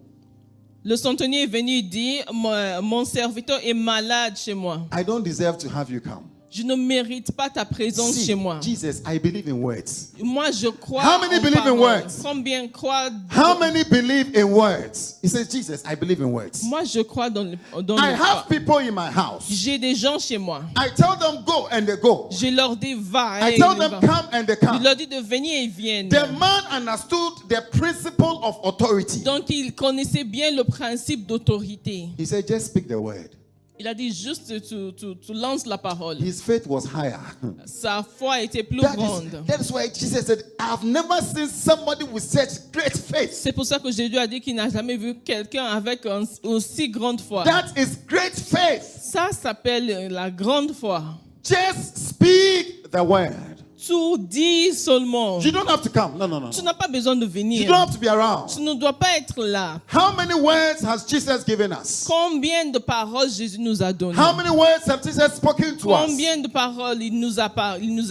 Le centenier est venu dire, mon serviteur est malade chez moi. I don't deserve to have you come." Je ne mérite pas ta présence See, chez moi. Jesus, I believe in words. Moi, je crois How many en believe in parole. words? Combien croient? How many believe in words? He says, "Jesus, I believe in words. Moi, je crois dans le I have people in my house. J'ai des gens chez moi. I tell them go and they go. Je leur dis va I et tell ils them vont. come and they Je come." leur dis de venir et ils viennent. The man understood the principle of authority. Donc, il connaissait bien le principe d'autorité. He said, "Just speak the word." Il a dit juste tu lances la parole. His faith was higher. Sa foi était plus That grande. is why Jesus said, "I've never seen somebody with such great faith." C'est pour ça que Jésus a dit qu'il n'a jamais vu quelqu'un avec aussi grande foi. That is great faith. Ça s'appelle la grande foi. Just speak the word. Tu dis seulement. You don't have to come. No. Tu n'as pas besoin de You venir. don't have to be around. Tu ne dois pas être là. How many words has Jesus given us? Combien de paroles Jésus nous a données? How many words have Jesus spoken to us? Combien de paroles il nous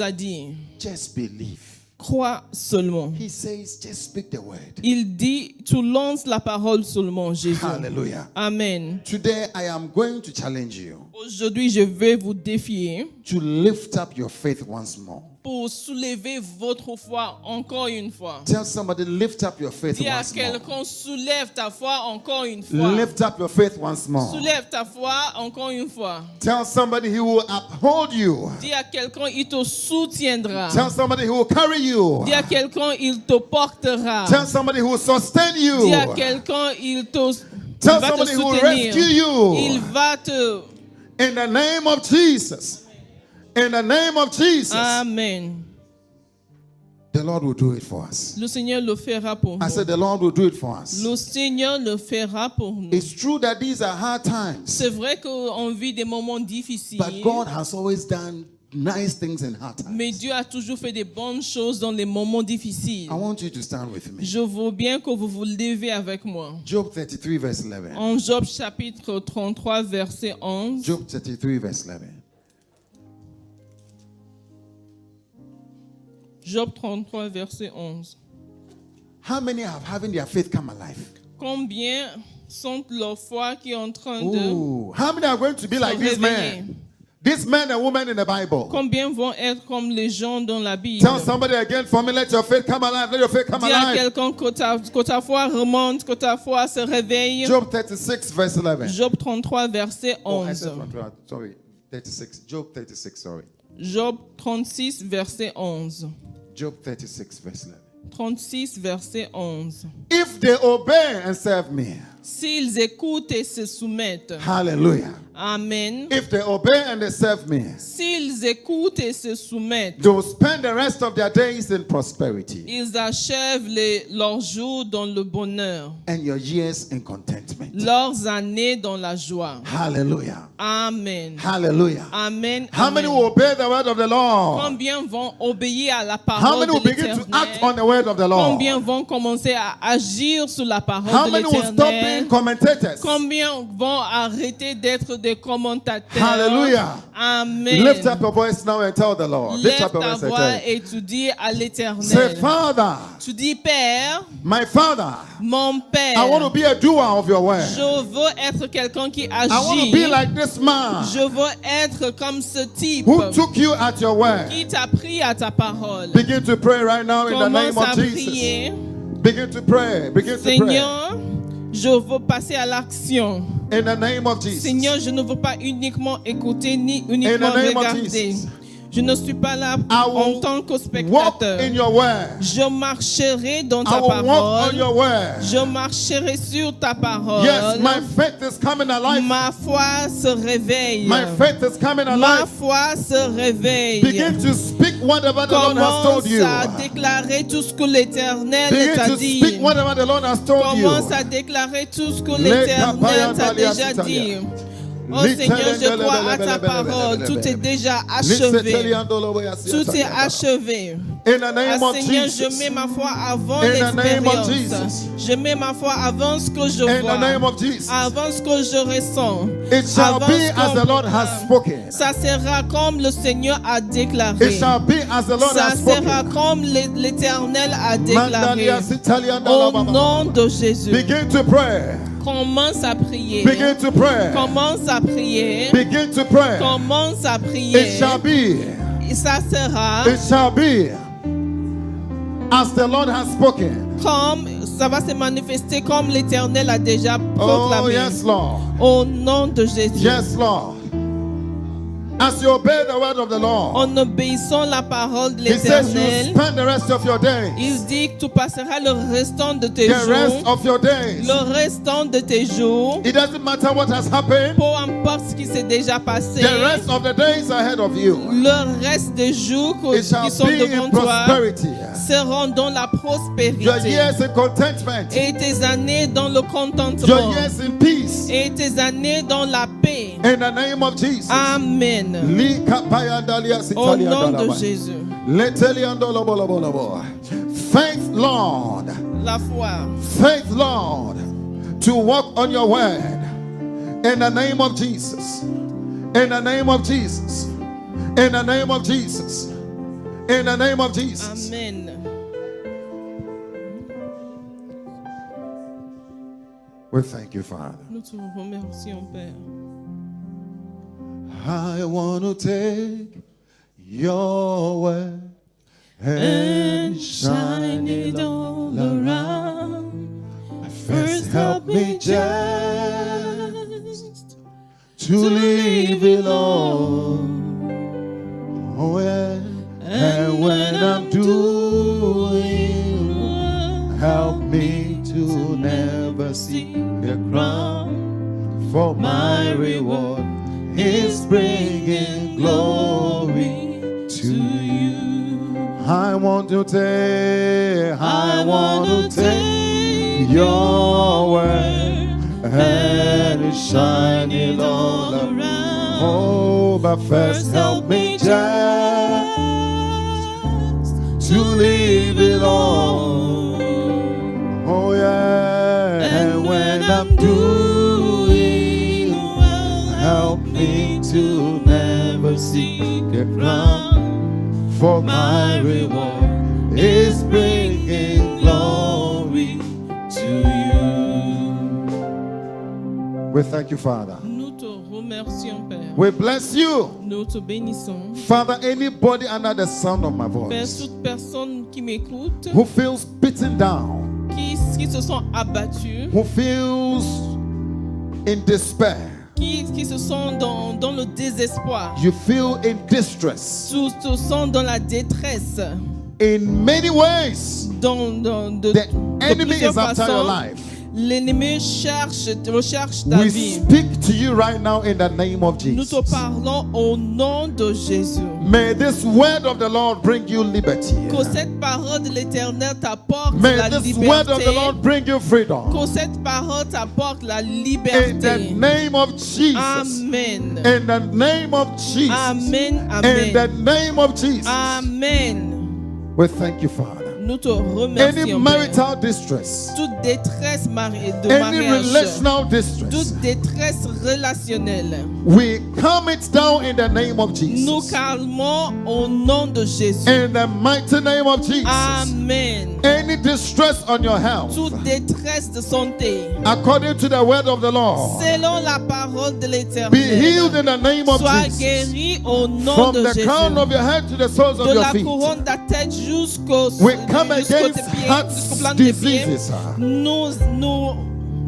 a dit? Just believe. Crois seulement. He says, just speak the word. Il dit, tu lances la parole seulement, Jésus. Hallelujah. Amen. Today I am going to challenge you Aujourd'hui, je vais vous défier to lift up your faith once more. pour soulever votre foi encore une fois. Tell somebody, lift up your faith Dis à once more. quelqu'un, soulève ta foi encore une fois. Lift up your faith once more. Soulève ta foi encore une fois. Tell somebody he will uphold you. Dis à quelqu'un, il te soutiendra. Tell somebody he will carry you. Dis à quelqu'un, il te portera. Tell somebody who will sustain Dis à you. quelqu'un, il Tell va te somebody who will soutenir. rescue you. Il va te... In the name of Jesus. In the name of Jesus. Amen. The Lord will do it for us. Le Seigneur le fera pour I nous. said the Lord will do it for us. Le Seigneur le fera pour nous. It's true that these are hard times. C'est vrai qu'on vit des moments difficiles. But God has always done nice things in hard times. Mais Dieu a toujours fait des bonnes choses dans les moments difficiles. I want you to stand with me. Je veux bien que vous vous levez avec moi. Job 33 verse 11. En Job chapitre 33 verset 11. Job 33 verse 11. Job 33 verset 11. How many have having their faith come alive? Combien sont leur foi qui est en train de Ooh. How many are going to be like se this réveiller? man? This man and woman in the Bible. Combien vont être comme les gens dans la Bible? Tell somebody again for me, let your faith come alive. Let your faith come Dis à alive. quelqu'un que ta foi remonte, que ta foi se réveille. Job 36 verse 11. Job 33 verset Oh, I 11. said 33, sorry. 36. Job 36, sorry. Job 36 verset 11. Job 36 verse 11. 36 verset 11. If they obey and serve me. S'ils écoutent et se soumettent. Hallelujah. Amen. If they obey and they serve me, S'ils écoutent et se soumettent, they will spend the rest of their days in prosperity ils achèvent leurs jours dans le bonheur, and your years in contentment. leurs années dans la joie. Hallelujah. Amen. Hallelujah. Amen. How many Amen. will obey the word of the Lord? Combien vont obéir à la How parole many de will begin to act on l'Éternel? the word of the Lord? Combien vont commencer à agir sur la parole How de many will stop being l'Éternel? commentators? Combien vont arrêter d'être des commentateurs? Hallelujah. Amen. Lift up your voice now and tell the Lord. Lift Lève up your ta voice and voix tell him. et tu dis à Say, l'Éternel. Father, Tu dis, Père, my Father, mon Père, I want to be a doer of your word. je veux être quelqu'un qui I want to agit. be like this man Je veux être comme ce type who took you at your word. qui t'a pris à ta parole. Begin to pray right now in the name Commence à of Jesus. prier. Begin to pray. Begin to pray. Seigneur, je veux passer à l'action. In the name of Jesus. Seigneur, je ne veux pas uniquement écouter ni In uniquement the name of regarder. Jesus. Je ne suis pas là I en will tant que walk spectateur. in your word. Je marcherai dans I ta will walk on parole. your word. Je marcherai sur ta parole. Yes, my faith is coming alive. Ma foi se réveille. My faith is coming Ma alive. foi se réveille. Begin to speak whatever the Lord has told Commence you. à déclarer tout ce que l'Éternel Begin t'a to dit. speak whatever the Lord has told you. Commence à déclarer tout ce que l'Éternel t'a déjà dit. Oh Seigneur, je crois à ta parole. Tout est déjà achevé. Tout est achevé. In the name Ah, of Seigneur, Jesus. je mets ma foi avant In the name of l'expérience. Jesus. Je mets ma foi avant ce que je In the vois. name of Jesus. Avant ce que je ressens. It shall Avant be ce as qu'on the Lord has voit. spoken. Ça sera comme le Seigneur a déclaré. It shall be as the Lord Ça has sera spoken. comme l'Éternel a déclaré. Mandalia Sitalianda Au Lababa. nom de Jésus. Begin to pray. Commence à prier. Begin to pray. Commence à prier. Begin to pray. Commence à It prier. shall be. Et ça sera It shall be as the Lord has spoken. comme, ça va se manifester comme l'Éternel a déjà Oh, proclamé. yes, Lord. Au nom de Jésus. Yes, Lord. As you obey the word of the Lord, En obéissant la parole de He says you l'Éternel, spend the rest of your days. il dit que tu passeras le restant de tes The rest jours. of your days. Le restant de tes jours. It doesn't matter what has happened. Peu importe ce qui s'est déjà passé. The rest of the days ahead of you. Le reste des jours It shall qui sont be devant in toi prosperity. seront dans la Your prospérité. years in contentment. Et tes années dans le Your contentement. years in peace. Et tes années dans la paix. In the name of Jesus. Amen. Li kapaya dalia Au sitalia nom de dalaba. Jésus. Leteliando lobolobolabo. Faith, Lord. La foi. Faith, Lord, to walk on your word. In the name of Jesus. In the name of Jesus. In the name of Jesus. In the name of Jesus. Amen. We thank you, Father. Nous te remercions, Père. I want to take your word and shine it all around. First help me just to leave it all. Oh yeah. And when I'm doing, help me to never see the crown. For my reward is bringing glory to you. I want to take your word and shine it all around. Oh, but first help me just to leave it all. Oh yeah, and when I'm doing, help me to never seek a crown. For my reward is bringing glory to you. We thank you, Father. Nous te remercions, Père. We bless you. Nous te bénissons. Father, anybody under the sound of my Père, voice toute personne qui m'écoute, who feels beaten down, qui se sont abattus, who feels in despair, qui se sont dans le désespoir, you feel in distress, tous se sont dans la détresse, in many ways, de the enemy plusieurs is after your façons. life. L'ennemi recherche ta We vie. speak to you right now in the name of Nous te Jesus. parlons au nom de Jésus. May this word of the Lord bring you liberty. Que cette parole de l'Éternel t'apporte May la this word of the liberté. Lord bring you freedom. Que cette parole t'apporte la In the liberté. name of Jesus. Amen. In the name of Jesus. Amen. In the Amen. name of Jesus. Amen. We thank you, Father. Nous te Any remercions. Père. marital distress, Toute détresse de any mariage, relational distress, toute détresse relationnelle, we calm it down in the name of nous Jesus. calmons au nom de Jésus. In the mighty name of Jesus. Amen. Any distress on your health, Toute détresse de santé, according to the word of the Lord, selon la parole de be healed l'Éternel, in the name of sois Jesus. guéri au nom From de the crown of Jésus. your head to the soles of De your la feet. couronne de ta tête jusqu'au We come jusqu'au against tes pieds, heart jusqu'au plan de tes pieds. diseases.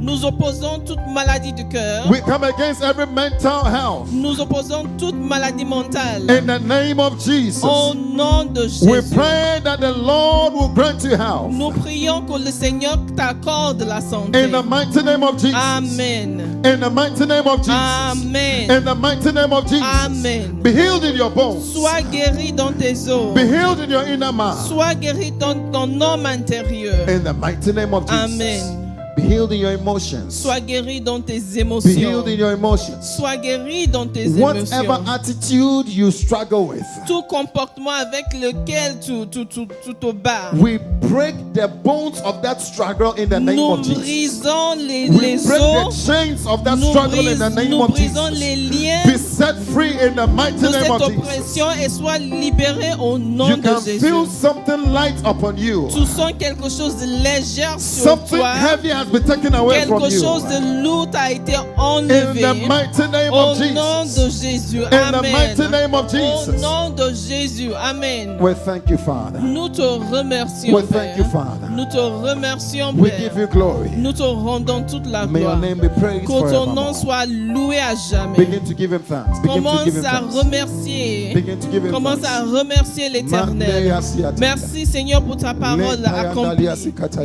Nous opposons toute maladie du cœur. We come against every mental health. Nous opposons toute maladie mentale. In the name of Jesus. Au nom de We Jésus. pray that the Lord will grant you health. Nous prions que le Seigneur t'accorde la santé. In the mighty name of Jesus. Amen. In the mighty name of Jesus. Amen. In the mighty name of Jesus. Amen. Be healed in your bones. Sois guéri dans tes os. Be healed in your inner man. Sois guéri dans ton homme intérieur. In the mighty name of Jesus. Amen. Be healed in your emotions. Sois guéri dans tes Be émotions. healed in your emotions. Sois guéri dans tes Whatever émotions. attitude you struggle with, Tout comportement avec lequel tu te bats. we break the bones of that struggle in the name Nous of Jesus. brisons We les break the os. chains of that Nous struggle in the name of brisons Jesus. les liens Be set free in the mighty de name cette of Jesus. oppression et sois libéré au nom You de can Jésus. feel something light upon you. Tu sens quelque chose de léger sur Something toi. heavy has been taken away from Quelque you. chose de lourd a été In enlevé. the mighty name Au of nom Jesus. de Jésus. In the Amen. mighty name of Au Jesus. nom de Jésus. Amen. We thank you, Father. Nous te remercions, We thank you, Père. Father. Nous te remercions, We Père. give you glory. Nous te rendons toute la May your gloire. name be praised Que ton nom forevermore. soit loué à jamais. Begin to give him thanks. Begin to give him Commence à thanks. remercier. Begin to give him Commence à thanks. remercier l'Éternel. Merci Seigneur pour ta parole accomplie.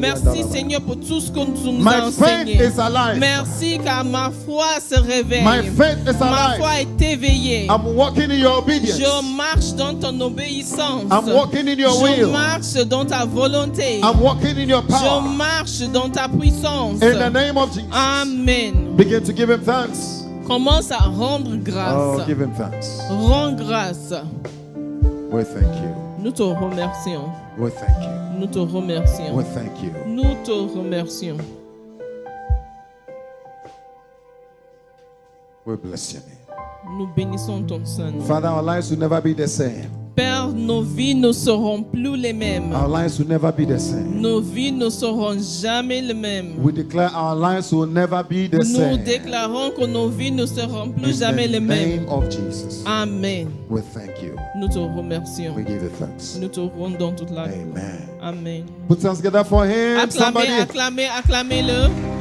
Merci Seigneur pour tout ce que tu nous as My faith enseigné. is alive. Merci car ma foi se réveille. My faith is Ma foi alive. est éveillée. I'm walking in your obedience. Je marche dans ton obéissance. I'm walking in your Je will. marche dans ta volonté. I'm walking in your Je power. marche dans ta puissance. In the name of Jesus. Amen. Begin to give him thanks. Commence à rendre grâce. Oh, give him thanks. Rends grâce. We thank you. Nous te remercions. We thank you. Nous te remercions. We thank you. Nous te remercions. We bless your name. Nous bénissons ton Saint. Father, our lives will never be the same. Père, nos vies ne seront plus les mêmes. Our lives will never be the same. Nos vies ne seront jamais les mêmes. We declare our lives will never be the Nous same. déclarons que nos vies ne seront plus In jamais les the mêmes. name of Jesus, Amen. we thank you. Nous te remercions. We give you thanks. Nous te rendons toute la gloire. Amen. Amen. Put hands together for him. Acclamez, Somebody. acclamez, acclamez-le.